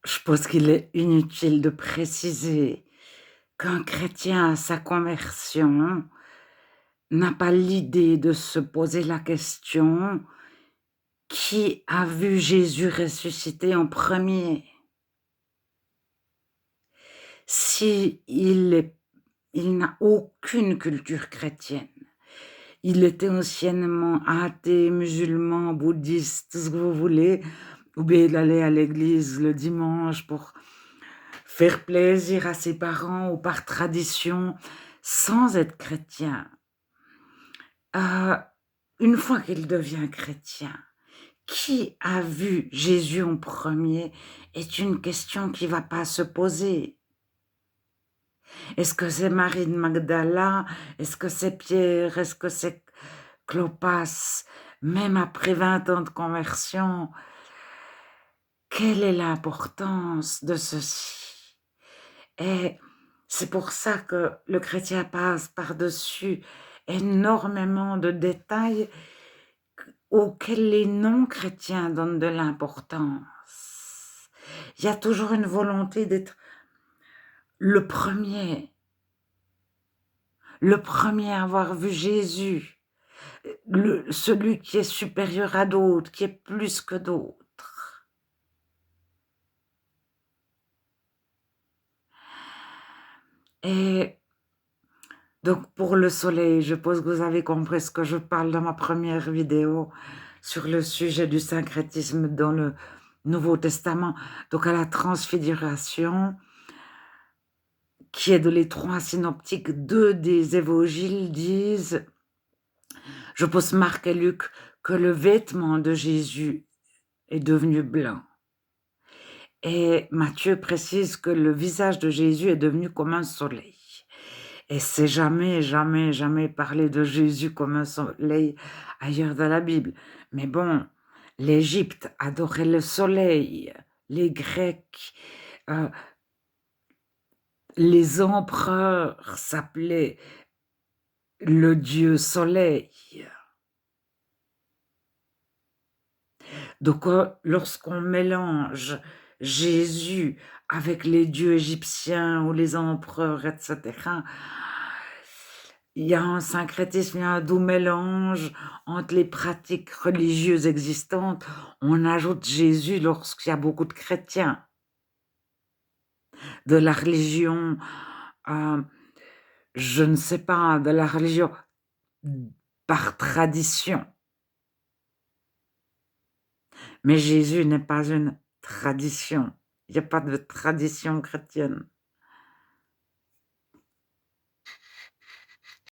Je pense qu'il est inutile de préciser qu'un chrétien à sa conversion n'a pas l'idée de se poser la question: «Qui a vu Jésus ressuscité en premier?» Si il n'a aucune culture chrétienne, il était anciennement athée, musulman, bouddhiste, tout ce que vous voulez, ou bien il allait à l'église le dimanche pour faire plaisir à ses parents ou par tradition, sans être chrétien. Heu, une fois qu'il devient chrétien, qui a vu Jésus en premier est une question qui va pas se poser. Est-ce que c'est Marie de Magdala? Est-ce que c'est Pierre? Est-ce que c'est Clopas? Même après 20 ans de conversion, quelle est l'importance de ceci? Et c'est pour ça que le chrétien passe par-dessus énormément de détails auxquels les non-chrétiens donnent de l'importance. Il y a toujours une volonté d'être le premier à avoir vu Jésus, celui qui est supérieur à d'autres, qui est plus que d'autres. Et donc pour le soleil, je pense que vous avez compris ce que je parle dans ma première vidéo sur le sujet du syncrétisme dans le Nouveau Testament. Donc à la transfiguration, qui est de les 3 synoptiques, 2 des évangiles disent, je pense Marc et Luc, que le vêtement de Jésus est devenu blanc. Et Matthieu précise que le visage de Jésus est devenu comme un soleil. Et c'est jamais, jamais, jamais parlé de Jésus comme un soleil ailleurs dans la Bible. Mais bon, l'Égypte adorait le soleil, les Grecs, euh, les empereurs s'appelaient le dieu soleil. Donc, lorsqu'on mélange Jésus avec les dieux égyptiens ou les empereurs, etc., il y a un syncrétisme, il y a un doux mélange entre les pratiques religieuses existantes. On ajoute Jésus lorsqu'il y a beaucoup de chrétiens, de la religion, euh, je ne sais pas, de la religion par tradition. Mais Jésus n'est pas une tradition. Il n'y a pas de tradition chrétienne.